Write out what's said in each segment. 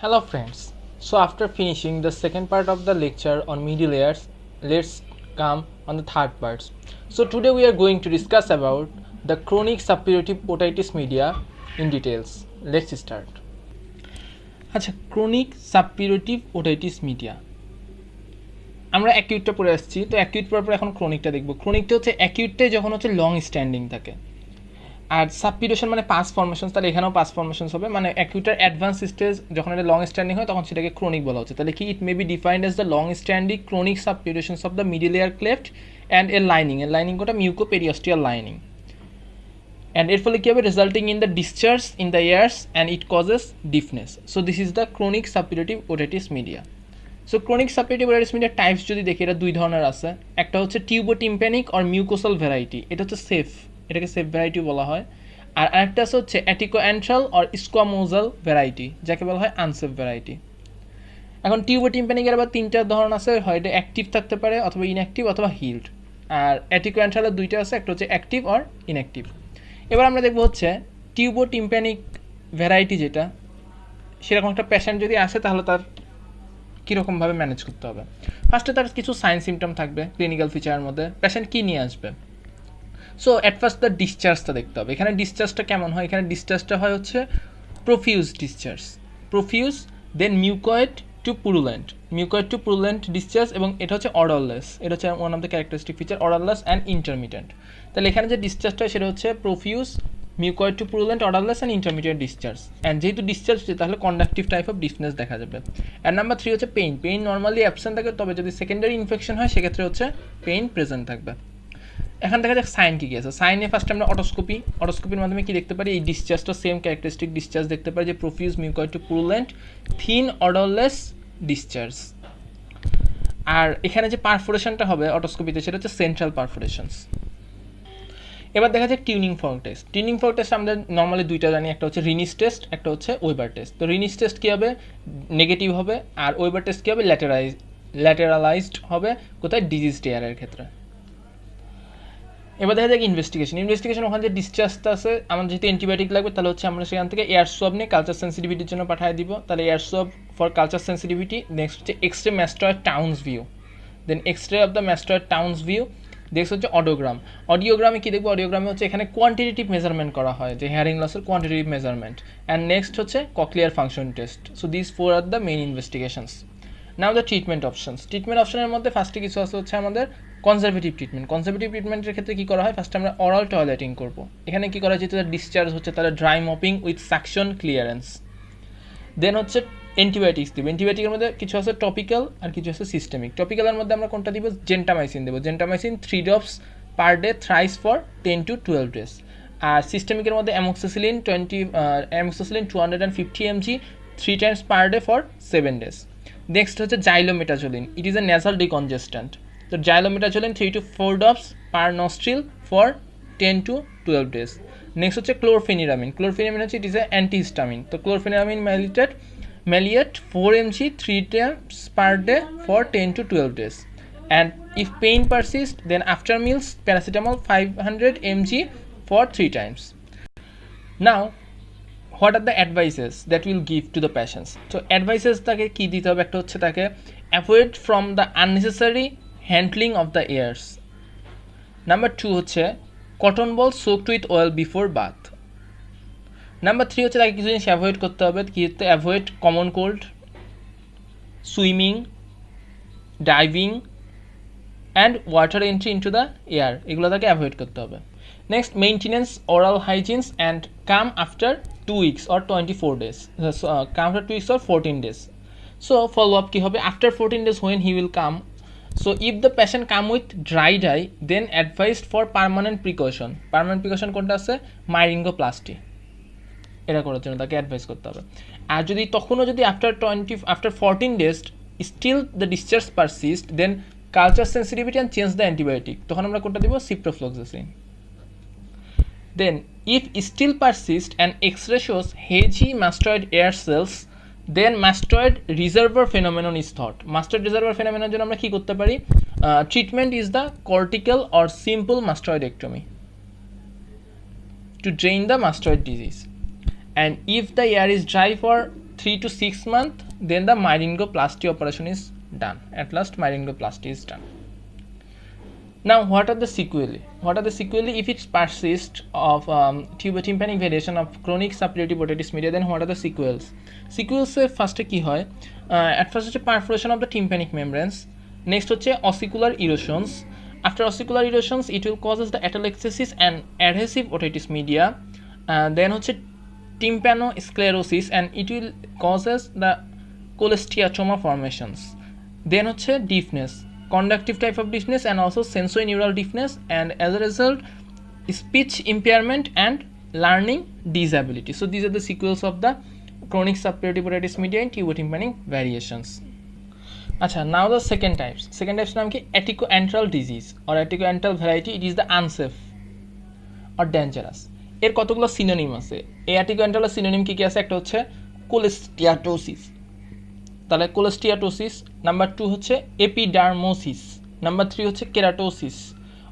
Hello friends. So after finishing the second part of the lecture on media layers, let's come on the third part. So today we are going to discuss about the chronic suppurative otitis media in details. Let's start. আচ্ছা, chronic suppurative otitis media আমরা অ্যাকিউটটা পড়ে আসছি, তো acute পড়ার পর এখন ক্রনিকটা দেখব। ক্রনিকটা হচ্ছে অ্যাকিউটটাই যখন হচ্ছে লং স্ট্যান্ডিং থাকে, আর সাবপিউটেশন মানে পাস ফর্মেশন, তাহলে এখানেও পাস ফর্মেশন হবে, মানে অ্যাকিউটার অ্যাডভান্স স্টেজ যখন এটা লং স্ট্যান্ডিং হয় তখন সেটাকে ক্রনিক বলা হচ্ছে। তাহলে কি it may be defined as the long standing chronic suppurations of the middle ear cleft and এর লাইনিং কোটা মিউকোপেরিওস্টিয়াল লাইনিং, অ্যান্ড এর ফলে কী হবে, resulting in the discharge in the ears and it causes deafness. So this is the chronic suppurative otitis media. So chronic suppurative otitis media types যদি দেখি, এটা দুই ধরনের আছে। একটা হচ্ছে টিউবোটিম্প্যানিক অর মিউকোসাল ভ্যারাইটি, এটা হচ্ছে সেফ, এটাকে সেফ ভ্যারাইটি বলা হয়। আর আরেকটা হচ্ছে অ্যাটিকোঅ্যান্ট্রাল অর স্কোয়ামোজাল ভ্যারাইটি, যাকে বলা হয় আনসেফ ভ্যারাইটি। এখন টিউবোটিম্প্যানিকের আবার তিনটা ধরন আছে, হয় এটা অ্যাক্টিভ থাকতে পারে অথবা ইনঅ্যাক্টিভ অথবা হিল্ড। আর অ্যাটিকোঅ্যান্ট্রালের দুইটা আছে, একটা হচ্ছে অ্যাক্টিভ অর ইনঅ্যাক্টিভ। এবার আমরা দেখবো হচ্ছে টিউবোটিম্প্যানিক ভ্যারাইটি যেটা, সেরকম একটা পেশেন্ট যদি আসে তাহলে তার কীরকমভাবে ম্যানেজ করতে হবে। ফার্স্টে তার কিছু সাইন সিমটম থাকবে ক্লিনিক্যাল ফিচারের মধ্যে, পেশেন্ট কী নিয়ে আসবে। সো অ্যাট ফার্স্ট দ্য ডিসচার্জটা দেখতে হবে। এখানে ডিসচার্জটা কেমন হয়, এখানে ডিসচার্জটা হয় হচ্ছে profuse discharge, profuse, then mucoid to purulent discharge, এবং এটা হচ্ছে অর্ডারলেস। এটা হচ্ছে one of the characteristic feature, odourless and intermittent. তাহলে এখানে যে ডিসচার্জটা সেটা হচ্ছে profuse, mucoid to purulent, odourless and intermediate discharge. And যেহেতু ডিসচার্জ তাহলে কন্ডাক্টিভ টাইপ অফ ডিফনেস দেখা যাবে। অ্যান্ড নাম্বার 3 হচ্ছে পেইন নর্মালি অ্যাবসেন্ট থাকে, তবে যদি সেকেন্ডারি ইনফেকশন হয় সেক্ষেত্রে হচ্ছে পেইন প্রেজেন্ট থাকবে। এখন দেখা যাক সাইন কী কী আছে। সাইনে ফার্স্ট আমরা অটোস্কোপির মাধ্যমে কি দেখতে পারি, এই ডিসচার্জটা সেম ক্যারেক্টারিস্টিক ডিসচার্জ দেখতে পারি, যে profuse, mucoid to purulent, thin odourless discharge. আর এখানে যে পারফোরেশনটা হবে অটোস্কোপিতে সেটা হচ্ছে সেন্ট্রাল পারফোরেশনস। এবার দেখা যায় টিউনিং ফর্ক টেস্ট আমরা নর্মালি দুইটা জানি, একটা হচ্ছে রিনিস টেস্ট, একটা হচ্ছে ওয়েবার টেস্ট। তো রিনিস টেস্ট কী হবে, নেগেটিভ হবে, আর ওয়েবার টেস্ট কী হবে, ল্যাটেরালাইজড হবে, কোথায়, ডিজিজড এয়ারের ক্ষেত্রে। এবার দেখা যাক ইনভেস্টিগেশন ওখানে যে ডিসচার্জটা আছে, আমার যেহেতু অ্যান্টিবায়োটিক লাগবে তাহলে হচ্ছে আমরা সেখান থেকে এয়ার সোয়াব নিয়ে কালচার সেন্সিটিভিটির জন্য পাঠিয়ে দিব। তাহলে ear swab for culture sensitivity. Next হচ্ছে X-ray mastoid Towne's view, then X-ray of the mastoid Towne's view. Next হচ্ছে অডিওগ্রামে কী দেখবো, অডিওগ্রামে হচ্ছে এখানে কোয়ান্টিটেটিভ মেজারমেন্ট করা হয়, যে হেয়ারিং লসের কোয়ান্টিটেটিভ মেজারমেন্ট। অ্যান্ড নেক্সট হচ্ছে cochlear function test. So this 4 are the main investigations. Now the treatment অপশনের মধ্যে ফার্স্টে কিছু আছে হচ্ছে আমাদের কনজারভেটিভ ট্রিটমেন্টের ক্ষেত্রে কী করা হয়, ফার্স্টে আমরা অরাল টয়লেটিং করব। এখানে কী করা হয়, যেহেতু ডিসচার্জ হচ্ছে তাহলে dry mopping with suction clearance. Then হচ্ছে অ্যান্টিবায়োটিক্স দিব। অ্যান্টিবায়োটিকের মধ্যে কিছু আছে টপিক্যাল আর কিছু আছে সিস্টেমিক। টপিক্যালের মধ্যে আমরা কোনটা দিব, জেন্টামাইসিন দেবো। Gentamicin 3 drops per day thrice for 10 to 12 days। আর সিস্টেমিকের মধ্যে amoxicillin 250 mg 3 times per day for 7 days। Next হচ্ছে xylometazoline, it is a nasal decongestant. তো xylometazoline 3 to 4 drops per nostril for 10 to 12 days। Next হচ্ছে chlorpheniramine হচ্ছে it is a antihistamine. তো chlorpheniramine Maliate 4 mg 3 times per day for 10 to 12 days. And if pain persists, then after meals paracetamol 500 mg for 3 times. Now what are the advices that we'll give to the patients? So advices তাকে কি দিতে হবে, একটা হচ্ছে তাকে avoid from the unnecessary handling of the ears. Number 2 হচ্ছে cotton ball soaked with oil before bath. Number 3 হচ্ছে তাকে কিছু জিনিস অ্যাভয়েড করতে হবে, কি avoid common cold, swimming, diving and water entry into the ear, এগুলো তাকে অ্যাভয়েড করতে হবে। Next maintenance oral hygienes and come after 2 weeks or 24 days, come after 2 weeks or 14 days. So follow up কী হবে, after 14 days when he will come. So if the patient come with dry eye, then advised for permanent precaution কোনটা আছে, মাইরিঙ্গোপ্লাস্টি, এটা করার জন্য তাকে advice করতে হবে। আর যদি তখনও যদি after 14 days still the discharge persist, then culture sensitivity and change the antibiotic, তখন আমরা কোনটা দিব, ciprofloxacin. Then if still persist and X-ray shows hazy mastoid air cells, then mastoid reservoir phenomenon is thought. Mastoid reservoir ফেনোমেননের জন্য আমরা কী করতে পারি, treatment is the cortical or simple mastoidectomy to drain the mastoid disease. And if the ear is dry for 3 to 6 months, then the myelingoplasty operation is done. At last myelingoplasty is done. Now what are the sequelae? If it persists of tubotympanic variation of chronic suppurative otitis media, then what are the sequels? Sequels first কি হয়, at first হচ্ছে perforation of the tympanic membranes, next হচ্ছে ossicular erosions. After ossicular erosions it will causes the atelectasis and adhesive otitis media, then হচ্ছে tympanosclerosis and it will causes the cholesteatoma formations. Then হচ্ছে deafness, conductive type of deafness and also sensorineural deafness, and as a result speech impairment and learning disability. So these are the sequels of the chronic suppurative otitis media in tubotympanic variations. Acha, now the second types নাম কি aticoantral disease or aticoantral variety. It is the unsafe or dangerous. এর কতগুলো synonym আছে। এই aticoantral synonym কি কি আছে? একটা হচ্ছে কোলেস্টিয়াটোসিস, তাহলে কোলেস্টিয়াটোসিস। নাম্বার 2 হচ্ছে এপিডার্মোসিস, নাম্বার 3 হচ্ছে keratosis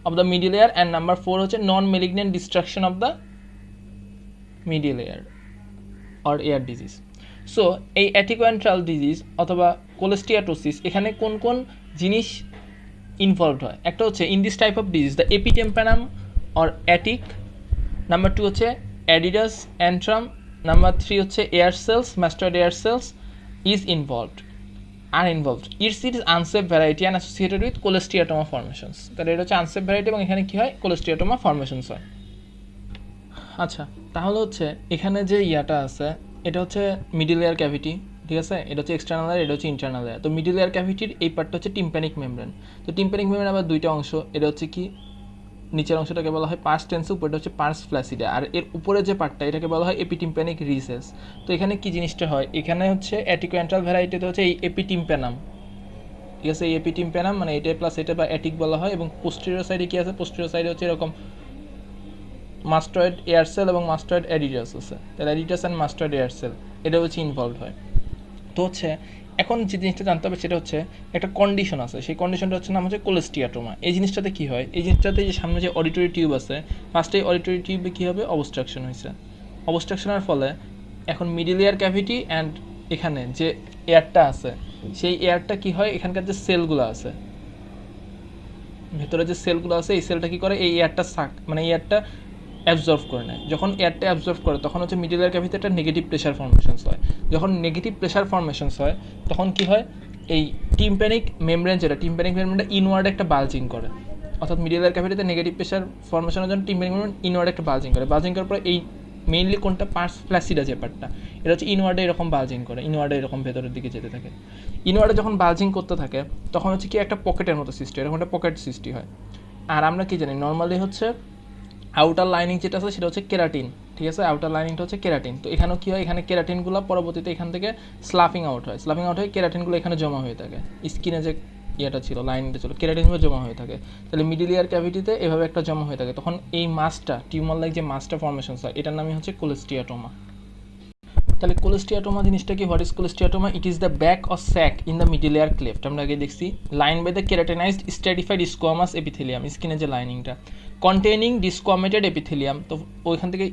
of the middle layer, and number 4 হচ্ছে non malignant destruction of the middle layer or ear disease. So এই অ্যাটিকোঅ্যান্ট্রাল ডিজিজ অথবা কোলেস্টিয়াটোসিস এখানে কোন কোন জিনিস ইনভলভড হয়? একটা হচ্ছে in this type of disease the epitympanum or attic, number 2 হচ্ছে অ্যাডিডাস অ্যান্ট্রাম, নাম্বার 3 হচ্ছে air cells, mastoid air cells is involved. It is unsafe variety and associated with cholesteatoma formations. তাহলে এটা হচ্ছে unsafe variety এবং এখানে কি হয়? cholesteatoma formations হয়। আচ্ছা, তাহলে হচ্ছে এখানে যে ইয়াটা আছে এটা হচ্ছে মিডল লেয়ার ক্যাভিটি, ঠিক আছে? এটা হচ্ছে এক্সটার্নাল লেয়ার, এটা হচ্ছে ইন্টারনাল লেয়ার। তো মিডল লেয়ার ক্যাভিটির এই পার্টটা হচ্ছে টিম্প্যানিক মেমব্রেন। তো টিম্প্যানিক মেমব্রেন আবার দুইটা অংশ, এটা হচ্ছে কি নিচের অংশটাকে বলা হয় পার্স টেন্সি, উপরটা হচ্ছে পার্স ফ্ল্যাসিডা, আর এর উপরে যে পার্টটা এটাকে বলা হয় এপিটিম্প্যানিক রিসেস। তো এখানে কি জিনিসটা হয়? এখানে হচ্ছে অ্যাটিকোঅ্যান্ট্রাল ভ্যারাইটিতে হচ্ছে এই এপিটিম্প্যানাম, ঠিক আছে? এই এপিটিম্প্যানাম মানে এটা প্লাস এটা বা অ্যাটিক বলা হয়, এবং পোস্টেরিয়র সাইডে কি আছে? পোস্টেরিয়র সাইডে হচ্ছে এরকম মাস্টয়েড এয়ার সেল এবং মাস্টয়েড অ্যাডিডাস আছে, তাহলে Adidas and mastoid air sell এটা হচ্ছে ইনভলভ হয়। তো হচ্ছে এখন যে জিনিসটা জানতে হবে সেটা হচ্ছে একটা কন্ডিশন আছে, সেই কন্ডিশনটা হচ্ছে নাম হচ্ছে কোলেস্টিয়াটোমা। এই জিনিসটাতে কী হয়? এই জিনিসটাতে যে সামনে যে অডিটরি টিউব আছে, ফার্স্টে অডিটরি টিউবে কী হবে? অবস্ট্রাকশন হয়েছে। অবস্ট্রাকশনের ফলে এখন মিডল এয়ার ক্যাভিটি অ্যান্ড এখানে যে এয়ারটা আছে সেই এয়ারটা কী হয়? এখানকার যে সেলগুলো আছে, ভেতরে যে সেলগুলো আছে, এই সেলটা কী করে? এই এয়ারটা মানে এয়ারটা অ্যাবজর্ভ করে নেয়। যখন এয়ারটা অ্যাবজর্ভ করে তখন হচ্ছে মিডল এয়ার ক্যাভিটিতে একটা নেগেটিভ প্রেশার ফর্মেশনস হয়। যখন নেগেটিভ প্রেশার ফর্মেশনস হয় তখন কি হয়? এই টিম্প্যানিক মেমব্রেন যেটা, টিম্প্যানিক মেমব্রেনটা ইনওয়ার্ড একটা বালজিং করে, অর্থাৎ মিডল এয়ার ক্যাভিটিতে নেগেটিভ প্রেশার ফর্মেশনের জন্য টিম্প্যানিক মেমব্রেন ইনওয়ার্ড একটা বালজিং করে। বালজিং করার পরে এই মেইনলি কোনটা পার্স ফ্ল্যাসিডা যে পার্টটা, এটা হচ্ছে ইনওয়ার্ডে এরকম বালজিং করে, ইনওয়ার্ডে এরকম ভেতরের দিকে যেতে থাকে। ইনওয়ার্ডে যখন বালজিং করতে থাকে তখন হচ্ছে কি একটা পকেটের মতো সৃষ্টি হয়, এরকম একটা পকেট সৃষ্টি হয়। আর আমরা কি জানি? নর্মালি হচ্ছে আউটার লাইনিং যেটা আছে সেটা হচ্ছে কেরাটিন, ঠিক আছে? আউটার লাইনিংটা হচ্ছে কেরাটিন। তো এখানেও কী হয়? এখানে কেরাটিনগুলো পরবর্তীতে এখান থেকে স্লাফিং আউট হয়, স্লাফিং আউট হয়ে কেরাটিনগুলো এখানে জমা হয়ে থাকে, স্কিনে যে ইয়েটা ছিল, লাইনটা ছিল, কেরাটিনগুলো জমা হয়ে থাকে। তাহলে মিডল ইয়ার ক্যাভিটিতে এভাবে একটা জমা হয়ে থাকে, তখন এই মাসটা, টিউমার লাইক যে মাসটা ফর্মেশনস হয়, এটার নামই হচ্ছে কোলেস্টিয়াটোমা। তাহলে কোলেস্টিয়াটোমা জিনিসটা কি? What is cholesteatoma? It is the back or sac in the middle ear cleft, আমরা আগে দেখছি, line by the keratinized stratified squamous epithelium, স্কিনের যে লাইনিংটা, কন্টেনিং ডিসকমেটেড এপিথেলিয়াম। তো ওইখান থেকে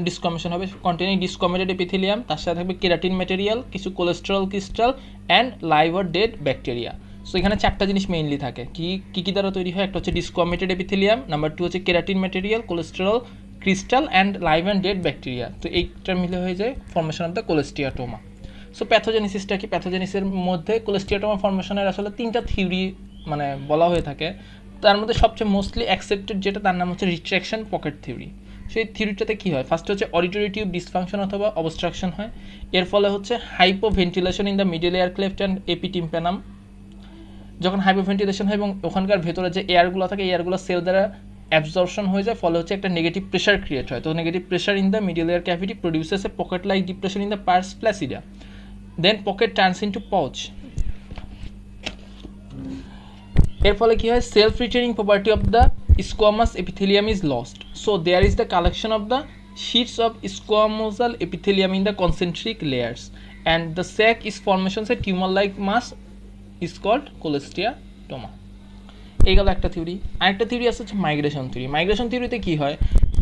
ডিসকমেশন হবে, কন্টেনিং ডিসকমেটেড এপিথেলিয়াম, তার সাথে থাকবে কেরাটিন ম্যাটেরিয়াল, কিছু cholesterol crystal and live or dead bacteria. So এখানে চারটা জিনিস মেইনলি থাকে। কি দ্বারা তৈরি হয়? একটা হচ্ছে ডিসকমেটেড এপিথেলিয়াম, নাম্বার 2 হচ্ছে keratin material, cholesterol crystal and live and dead bacteria. তো এইটা মিলে হয়ে যায় formation of the cholesteatoma. So প্যাথোজেনিসিসটা কি? প্যাথোজেনিসের মধ্যে কোলেস্টিয়াটোমা ফর্মেশনের আসলে 3টা থিওরি মানে বলা হয়ে থাকে। তার মধ্যে সবচেয়ে মোস্টলি অ্যাকসেপ্টেড যেটা, তার নাম হচ্ছে রিট্রাকশন পকেট থিওরি। সেই থিওরিটাতে কী হয়? ফার্স্ট হচ্ছে অডিটরি টিউব ডিসফাংশন অথবা অবস্ট্রাকশন হয়, এর ফলে হচ্ছে hypoventilation in the middle ear cleft and epitympanum. যখন হাইপোভেন্টিলেশন হয় এবং ওখানকার ভেতরে যে এয়ারগুলো থাকে, এয়ারগুলো সেল দ্বারা অ্যাবজর্পশন হয়ে যায়, ফলে হচ্ছে একটা নেগেটিভ প্রেশার ক্রিয়েট হয়। তো negative pressure in the middle ear cavity produces a pocket like depression in the pars flaccida, then pocket turns into pouch. এর ফলে কি হয়? Self retaining property of the squamous epithelium is lost, so there is the collection of the sheets of squamosal epithelium in the concentric layers and the sac is formation a tumor like mass is called cholesteatoma. এই গেল একটা theory. আরেকটা theory আছে হচ্ছে migration theory. Migration থিওরিতে কী হয়?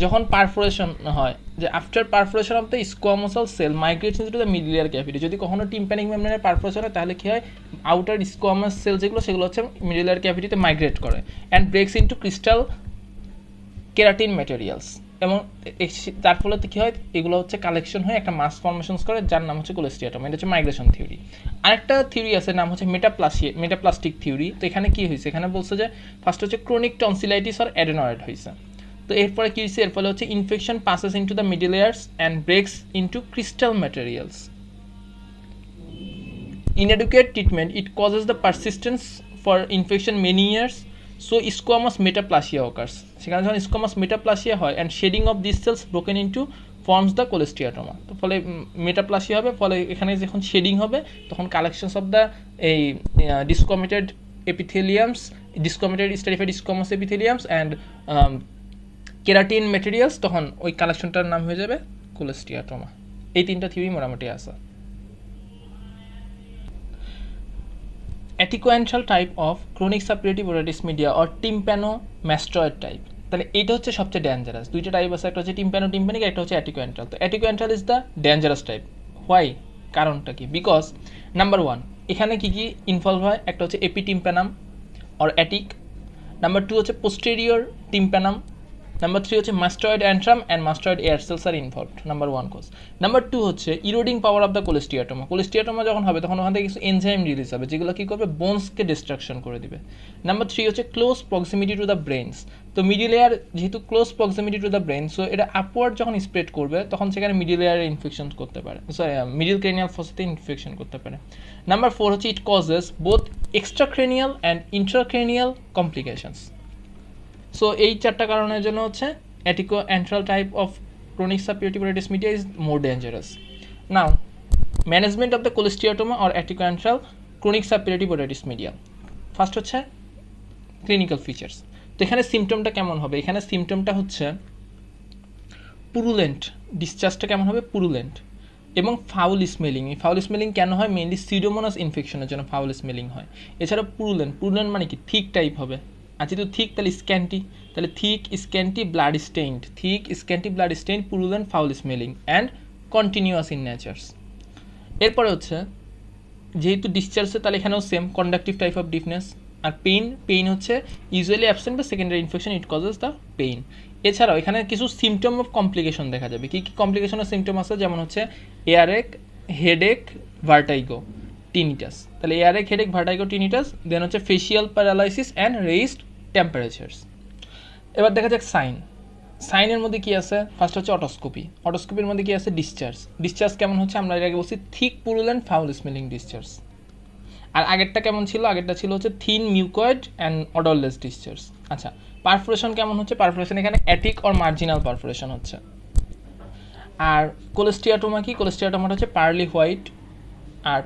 যখন পারফোরেশন হয়, যে after perforation of the squamosal cell migrates into the middle layer cavity, যদি কখনো টিম্প্যানিক মেমব্রেনের পারফোরেশন হয় তাহলে কী হয়, আউটার স্কোয়ামাস সেল যেগুলো সেগুলো হচ্ছে মিডল লেয়ার ক্যাভিটিতে মাইগ্রেট করে and ব্রেকস into crystal keratin materials, এবং তার ফলে কী হয়, এগুলো হচ্ছে কালেকশন হয়ে একটা মাস ফর্মেশনস করে যার নাম হচ্ছে কোলেস্টিয়াটম। এটা হচ্ছে মাইগ্রেশন থিওরি। আরেকটা থিওরি আছে, নাম হচ্ছে মেটাপ্লাস্টিক থিওরি। তো এখানে কী হয়েছে, এখানে বলছে যে ফার্স্ট হচ্ছে ক্রনিক টনসিলাইটিস আর অ্যাডেনয়েড হয়েছে। তো এরপরে কী হয়েছে, এর ফলে হচ্ছে infection passes into the middle layers and ব্রেকস into crystal materials. Inadequate treatment, it causes the persistence for infection many years, so squamous metaplasia occurs. সেখানে যখন squamous metaplasia হয় and shedding of these cells broken into forms the cholesteatoma, তো ফলে metaplasia হবে, ফলে এখানে যখন shading হবে তখন কালেকশনস অফ দ্য এই ডিসকমিটেড এপিথেলিয়ামস, ডিসকমিটেড স্টারিফাইড স্কোয়ামাস এপিথেলিয়ামস অ্যান্ড কেরাটিন ম্যাটেরিয়ালস, তখন ওই কালেকশনটার নাম হয়ে যাবে কোলেস্টিয়াটোমা। এই তিনটা থিওরি মোটামুটি আছে। Atticoantral type of chronic suppurative otitis media or tympanomastoid type, তাহলে এইটা হচ্ছে সবচেয়ে ডেঞ্জারাস। দুইটা টাইপ আছে, একটা হচ্ছে টিম্প্যানিক, একটা হচ্ছে অ্যাটিকোঅ্যান্ট্রাল। তো atticoantral is the dangerous type. Why, কারণটা কি? বিকজ নাম্বার ওয়ান, এখানে কী কী ইনভলভ হয়, একটা হচ্ছে epitympanum or attic, number two হচ্ছে পোস্টেরিয়র টিম্প্যানাম, নাম্বার থ্রি হচ্ছে mastoid antrum and mastoid air cells are involved, number one cause. Number two হচ্ছে eroding power of the cholesteatoma. Cholesteatoma যখন হবে তখন ওখান থেকে কিছু এনজাইম রিলিজ হবে যেগুলো কী করবে, বোনসকে ডিস্ট্রাকশন করে দিবে। নাম্বার থ্রি হচ্ছে close proximity to the brains. তো মিডিল লেয়ার যেহেতু close proximity to the brain, so এটা আপওয়ার্ড যখন স্প্রেড করবে তখন সেখানে মিডিল লেয়ারে ইনফেকশন করতে পারে, সরি মিডিল ক্রেনিয়াল ফসেতে ইনফেকশন করতে পারে। নাম্বার ফোর হচ্ছে it causes both extracranial and intracranial complications. So এই চারটা কারণের জন্য হচ্ছে atticoantral type of chronic suppurative otitis media is more dangerous. Now, management of the cholesteatoma or attikoantral chronic suppurative otitis media. First হচ্ছে clinical features. তো এখানে সিমটমটা কেমন হবে, এখানে সিমটমটা হচ্ছে পুরুলেন্ট, ডিসচার্জটা কেমন হবে, পুরুলেন্ট এবং ফাউল স্মেলিং। এই ফাউল স্মেলিং কেন হয়, মেইনলি সিডোমোনাস ইনফেকশনের জন্য ফাউল স্মেলিং হয়। এছাড়া পুরুলেন্ট মানে কি, থিক টাইপ হবে, আর যেহেতু থিক তাহলে স্ক্যান্টি, তাহলে thick scanty blood stained, purulent foul smelling and continuous in natures. এরপরে হচ্ছে যেহেতু ডিসচার্জে, তাহলে এখানেও same conductive type of deafness. আর পেইন হচ্ছে ইউজুয়ালি অ্যাবসেন্ট বা secondary infection, it causes the pain. এছাড়াও এখানে কিছু সিমটম অফ কমপ্লিকেশন দেখা যাবে। কী কী কমপ্লিকেশনের সিমটম আছে, যেমন হচ্ছে এয়ারেক, হেডেক, ভার্টাইগো, টিনিটাস। তাহলে এয়ারেক, হেডেক, ভার্টাইগো, টিনিটাস, দেন হচ্ছে facial paralysis and raised temperatures. এবার দেখা যাক সাইনের মধ্যে কী আছে। ফার্স্ট হচ্ছে অটোস্কোপির মধ্যে কী আছে, ডিসচার্জ কেমন হচ্ছে, আমরা এর আগে বলছি thick purulent foul smelling discharge. আর আগেরটা কেমন ছিল, আগেরটা ছিল হচ্ছে thin mucoid and odourless discharge. আচ্ছা, পারফোরেশন কেমন হচ্ছে, পারফোরেশন এখানে অ্যাটিক অর মার্জিনাল পারফোরেশন হচ্ছে। আর কোলেস্টিয়াটোমা কি, কোলেস্টিয়াটোমাটা হচ্ছে পার্লি হোয়াইট। আর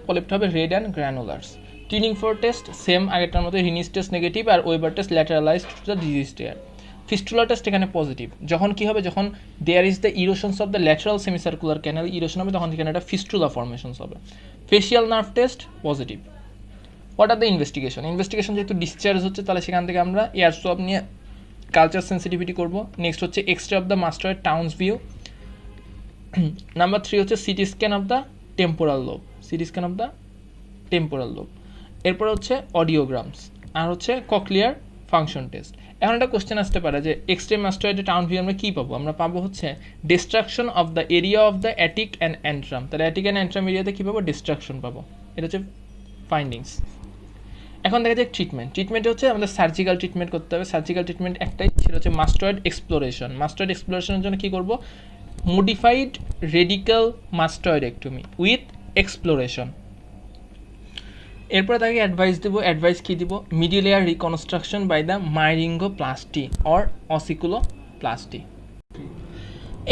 পলিপটা হবে red and granulars. Tuning fork test same আগেরটার মতো, রিনিস টেস্ট নেগেটিভ আর Weber test lateralized to the disease ear. Fistula test এখানে পজিটিভ। যখন কী হবে, যখন there is the erosions of the lateral semicircular canal erosion হবে, তখন এখানে একটা ফিস্টুলা ফর্মেশনস হবে। Facial nerve test positive. What are the investigation যেহেতু ডিসচার্জ হচ্ছে, তাহলে সেখান থেকে আমরা এয়ার সোয়াব নিয়ে কালচার সেন্সিটিভিটি করবো। নেক্সট হচ্ছে X-ray of the mastoid Towne's view. Number three হচ্ছে CT scan of the temporal lobe, এরপর হচ্ছে অডিওগ্রামস, আর হচ্ছে ককলিয়ার ফাংশন টেস্ট। এখন একটা কোশ্চেন আসতে পারে যে এক্সরে মাস্টার্ডে টাউন ভিউ আমরা কী পাবো, আমরা পাবো হচ্ছে distraction of the area of the attic and antrum. তাহলে অ্যাটিক অ্যান্ড অ্যান্ট্রাম এরিয়াতে কী পাবো, ডিস্ট্রাকশন পাবো। এটা হচ্ছে ফাইন্ডিংস। এখন দেখা যায় ট্রিটমেন্ট হচ্ছে আমাদের সার্জিক্যাল ট্রিটমেন্ট করতে হবে। সার্জিক্যাল ট্রিটমেন্ট একটাই, সেটা হচ্ছে মাস্টয়েড এক্সপ্লোরেশনের জন্য কী করবো, মডিফাইড রেডিক্যাল মাস্টয়েডেক্টমি উইথ এক্সপ্লোরেশন। এরপরে তাকে অ্যাডভাইস কী দিব, মিডিলেয়ার রিকনস্ট্রাকশন বাই দ্য মাইরিঙ্গোপ্লাস্টি অর অসিকুলোপ্লাস্টি।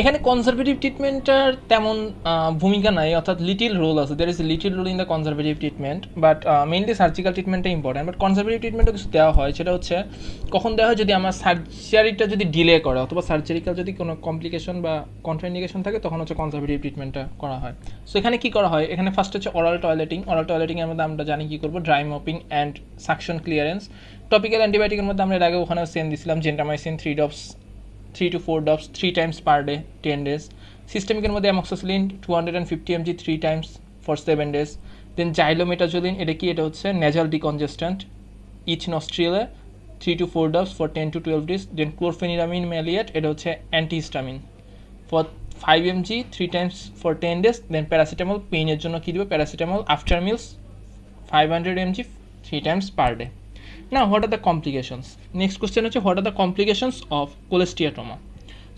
এখানে কনজারভেটিভ ট্রিটমেন্টটার তেমন ভূমিকা নাই, অর্থাৎ লিটিল রোল আছে, there is little role in the conservative treatment, but mainly surgical ট্রিটমেন্টটা ইম্পর্টেন্ট। বাট কনজারভেটিভ ট্রিটমেন্টও কিছু দেওয়া হয়, সেটা হচ্ছে কখন দেওয়া হয়, যদি আমার সার্জারিটা যদি ডিলে করে অথবা সার্জারিক্যাল যদি কোনো কমপ্লিকেশন বা কন্ট্রাইন্ডিকেশন থাকে, তখন হচ্ছে কনজারভেটিভ ট্রিটমেন্টটা করা হয়। সো এখানে কী করা হয়, এখানে ফার্স্ট হচ্ছে অরাল টয়লেটিংয়ের মধ্যে আমরা জানি কী করবো, dry mopping and suction clearance. Topical অ্যান্টিবায়োটিকের মধ্যে আমরা এর আগে ওখানে সেন্ড দিয়েছিলাম gentamicin 3 drops 3 to 4 drops 3 times per day 10 days. সিস্টেমিকের মধ্যে amoxicillin 250 mg 3 times for 7 days. Then xylometazoline, এটা কি, এটা হচ্ছে নেজাল ডিকনজেস্ট্যান্ট, ইচ নস্ট্রিলে 3 to 4 drops for 10 to 12 days. Then chlorpheniramine maleate, এটা হচ্ছে antihistamine for 5 mg 3 times for 10 days. Then paracetamol, পেইনের জন্য কী দেবে, paracetamol after meals 500 mg 3 times per day. Now what are the complications? Next question হচ্ছে what are the complications of cholesteatoma?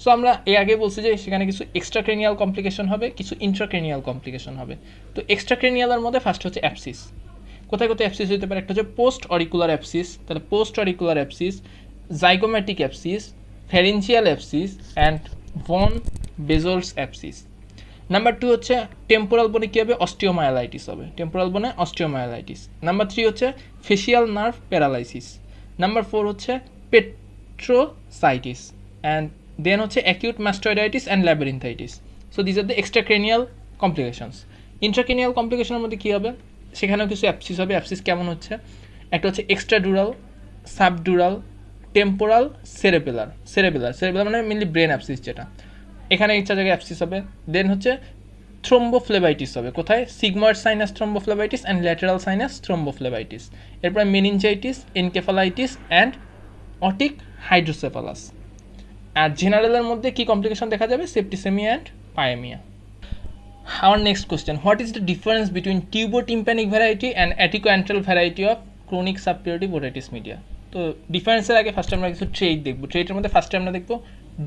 So আমরা এর আগে বলছি যে সেখানে কিছু এক্সট্রাক্রেনিয়াল কমপ্লিকেশন হবে, কিছু ইন্ট্রাক্রেনিয়াল কমপ্লিকেশন হবে। তো এক্সট্রাক্রেনিয়ালের মধ্যে ফার্স্ট হচ্ছে অ্যাপসিস। কোথায় কোথায় অ্যাপসিস হতে পারে? একটা হচ্ছে পোস্ট অরিকুলার অ্যাপসিস, তাহলে post auricular abscess, zygomatic abscess, pharyngeal abscess and von Bezold's abscess. Number 2 হচ্ছে টেম্পোরাল বোনে কী হবে, অস্টিওমায়ালাইটিস হবে, টেম্পোরাল বোনে অস্টিওমায়ালাইটিস। নাম্বার 3 হচ্ছে ফেসিয়াল নার্ভ প্যারালাইসিস। নাম্বার 4 হচ্ছে পেট্রোসাইটিস অ্যান্ড দেন হচ্ছে acute mastoiditis and labyrinthitis. So this are the extracranial complications. Intracranial কমপ্লিকেশনের মধ্যে কী হবে, সেখানেও কিছু অ্যাপসিস হবে। অ্যাপসিস কেমন হচ্ছে, একটা হচ্ছে এক্সট্রাডুরাল, সাবডুরাল, টেম্পোরাল, সেরেবেলার। সেরেবেলার মানে মেনলি ব্রেন অ্যাপসিস, যেটা এখানে ইচ্ছা জায়গায় অ্যাপসিস হবে। দেন হচ্ছে থ্রোম্বোফ্লেবাইটিস হবে, কোথায়, sigmoid sinus thrombophlebitis and lateral sinus thrombophlebitis. এরপরে meningitis, encephalitis and otitic hydrocephalus. আর জেনারেলের মধ্যে কী কমপ্লিকেশন দেখা যাবে, septicaemia and pyaemia. Our next question, what is the difference between tubotympanic variety and aticoantral variety of chronic suppurative otitis media? তো ডিফারেন্সের আগে ফার্স্টে আমরা কিছু ট্রেড দেখব। ট্রেডের মধ্যে ফার্স্টে আমরা দেখব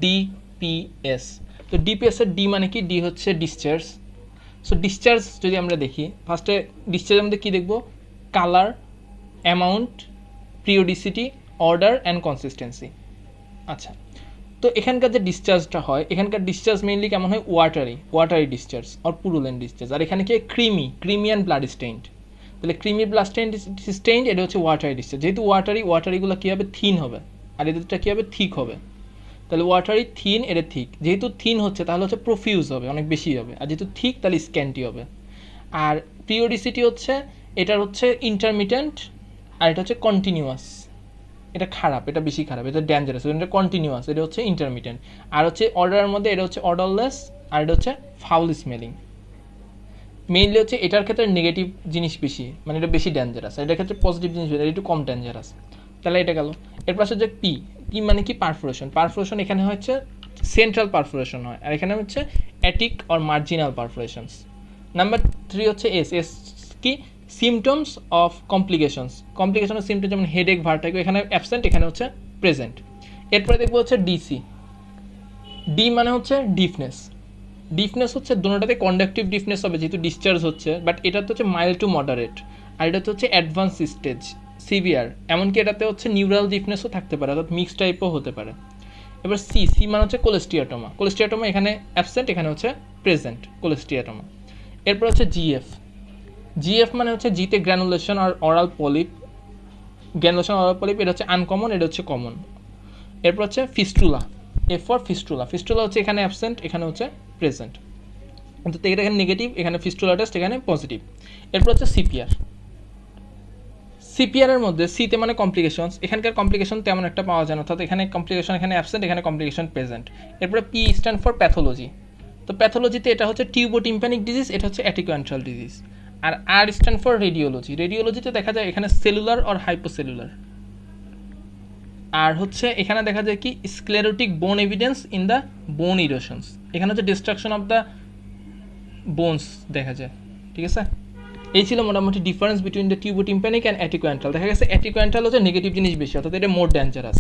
ডিপিএস। তো ডিপিএসের ডি মানে কি, ডি হচ্ছে ডিসচার্জ। সো ডিসচার্জ যদি আমরা দেখি, ফার্স্টে ডিসচার্জের মধ্যে কী দেখব, colour, amount, periodicity, order and consistency. আচ্ছা, তো এখানকার যে ডিসচার্জটা হয়, এখানকার ডিসচার্জ মেইনলি কেমন হয়, ওয়াটারি ডিসচার্জ আর পুরুলেন্ট ডিসচার্জ। আর এখানে কি ক্রিমি অ্যান্ড ব্লাড স্টেইনড। তাহলে ক্রিমি ব্লাড স্টেইনড এটা হচ্ছে ওয়াটারি ডিসচার্জ। যেহেতু ওয়াটারিগুলো কী হবে, থিন হবে, আর এদেরটা কী হবে, থিক হবে। তাহলে ওয়াটারি থিন, এটা থিক। যেহেতু থিন হচ্ছে তাহলে হচ্ছে প্রফিউজ হবে, অনেক বেশি হবে। আর যেহেতু থিক তাহলে স্ক্যান্টি হবে। আর পিরিয়ডিসিটি হচ্ছে, এটার হচ্ছে ইন্টারমিটেন্ট, আর এটা হচ্ছে কন্টিনিউয়াস। এটা খারাপ, এটা বেশি খারাপ, এটা ডেঞ্জারাস। এটা কন্টিনিউয়াস, এটা হচ্ছে ইন্টারমিটেন্ট। আর হচ্ছে অর্ডারের মধ্যে এটা হচ্ছে অর্ডারলেস, আর এটা হচ্ছে ফাউল স্মেলিং। মেইনলি হচ্ছে এটার ক্ষেত্রে নেগেটিভ জিনিস বেশি, মানে এটা বেশি ডেঞ্জারাস। আর এটার ক্ষেত্রে পজিটিভ জিনিস এটা একটু কম ডেঞ্জারাস। তাহলে এটা গেল। এরপর হচ্ছে যে পি মানে কি, পারফোরেশন। এখানে হচ্ছে সেন্ট্রাল পারফোরেশন হয়, আর এখানে হচ্ছে অ্যাটিক অর মার্জিনাল পারফোরেশনস। নাম্বার 3 হচ্ছে এস কি, সিমটমস অফ কমপ্লিকেশনের সিমটম, যেমন হেডেক, ভার্টিগো, এখানে অ্যাবসেন্ট, এখানে হচ্ছে প্রেজেন্ট। এরপরে দেখবো হচ্ছে ডিসি। ডি মানে হচ্ছে ডিফনেস হচ্ছে দুটোটাতে কন্ডাক্টিভ ডিফনেস হবে, যেহেতু ডিসচার্জ হচ্ছে, বাট এটাতে হচ্ছে মাইল্ড টু মডারেট, আর এটাতে হচ্ছে অ্যাডভান্স স্টেজ, সিভিয়ার। এমনকি এটাতে হচ্ছে নিউরাল ডিফনেসও থাকতে পারে, অর্থাৎ মিক্স টাইপও হতে পারে। এবার সি মানে হচ্ছে কোলেস্টিয়াটোমা এখানে অ্যাবসেন্ট, এখানে হচ্ছে প্রেজেন্ট কোলেস্টিয়াটোমা। এরপর হচ্ছে জিএফ মানে হচ্ছে জিতে গ্র্যানুলেশন আর অরাল পলিপ, এটা হচ্ছে আনকমন, এটা হচ্ছে কমন। এরপর হচ্ছে ফিস্টুলা, এফ ফর ফিস্টুলা হচ্ছে এখানে অ্যাবসেন্ট, এখানে হচ্ছে প্রেজেন্ট। কিন্তু এটা এখানে নেগেটিভ, এখানে ফিস্টুলা টেস্ট, এখানে পজিটিভ। এরপর হচ্ছে সিপিআরের মধ্যে সিতে মানে কমপ্লিকেশনস, এখানকার কমপ্লিকেশন তেমন একটা পাওয়া যায় না, অর্থাৎ এখানে কমপ্লিকেশন, এখানে অ্যাবসেন্ট, এখানে কমপ্লিকেশন প্রেজেন্ট। এরপরে পি স্ট্যান্ড ফর প্যাথোলজি। তো প্যাথোলজিতে এটা হচ্ছে টিউবোটিম্প্যানিক ডিজিজ, এটা হচ্ছে অ্যাটিকোঅ্যান্ট্রাল ডিজিজ। আর আর স্ট্যান্ড ফর রেডিওলজিতে দেখা যায় এখানে সেলুলার অর হাইপোসেলুলার। আর হচ্ছে এখানে দেখা যায় কি, স্ক্লেরোটিক বোন এভিডেন্স ইন দ্য বোন ইরোশনস, এখানে হচ্ছে ডিস্ট্রাকশন অফ দ্য বোনস দেখা যায়। ঠিক আছে, এই ছিল মোটামুটি ডিফারেন্স বিটুইন দ্য টিউবোটিম্প্যানিক অ্যান্ড অ্যাটিকোঅ্যান্ট্রাল। দেখা গেছে অ্যাটিকোঅ্যান্ট্রাল হচ্ছে নেগেটিভ জিনিস বেশি, অর্থাৎ এটা মোর ডেঞ্জারাস।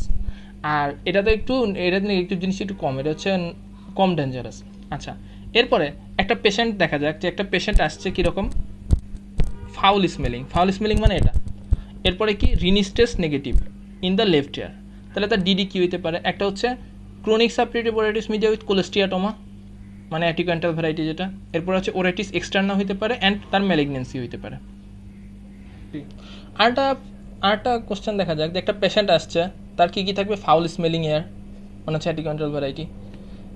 আর এটাতে নেগেটিভ জিনিস একটু কম, এটা হচ্ছে কম ডেঞ্জারাস। আচ্ছা, এরপরে একটা পেশেন্ট দেখা যাক, যে একটা পেশেন্ট আসছে কীরকম, ফাউল স্মেলিং মানে এটা। এরপরে কি, রিনিস্টেস নেগেটিভ ইন দ্য লেফট ইয়ার। তাহলে তার ডিডি কী হইতে পারে, একটা হচ্ছে ক্রনিক সাবরিটিভ ওরাইটিস মিডিয়া উইথ কোলেস্টিয়াটোমা, মানে অ্যাটিকোঅ্যান্ট্রাল ভ্যারাইটি যেটা। এরপর হচ্ছে ওরাইটিস এক্সটার্না হইতে পারে অ্যান্ড তার ম্যালিগনেন্সি হইতে পারে। আরেকটা কোশ্চেন দেখা যাক, যে একটা পেশেন্ট আসছে, তার কী থাকবে, ফাউল স্মেলিং এয়ার, মানে হচ্ছে অ্যাটিকোঅ্যান্ট্রাল ভ্যারাইটি।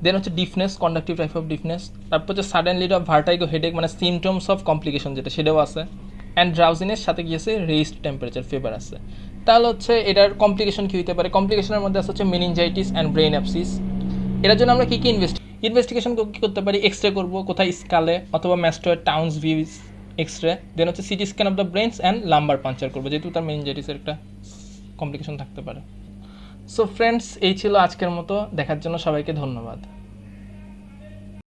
দেন হচ্ছে ডিফনেস, কন্ডাক্টিভ টাইপ অফ ডিফনেস। তারপর হচ্ছে sudden lead of vertigo, headache, মানে সিমটমস অফ কমপ্লিকেশন যেটা, সেটাও আছে। অ্যান্ড ড্রাউজিনেস, সাথে গিয়েছে রেইজড টেম্পারেচার, ফিভার আছে। তাহলে হচ্ছে এটার কমপ্লিকেশন কী হতে পারে, কমপ্লিকেশনের মধ্যে আছে হচ্ছে মেনিনজাইটিস অ্যান্ড ব্রেইন অ্যাপসিস, এটার জন্য আমরা কী কী ইনভেস্টিগেশন কী করতে পারি? এক্স রে করবো, কোথায় স্কালে অথবা ম্যাস্টোয়েড টাউন্স ভিউ এক্স রে, দেন হচ্ছে CT scan of the brains and lumber puncture করবো, যেহেতু তার মেনিনজাইটিসের একটা কমপ্লিকেশন থাকতে পারে। সো ফ্রেন্ডস, এই ছিল আজকের মতো। দেখার জন্য সবাইকে ধন্যবাদ।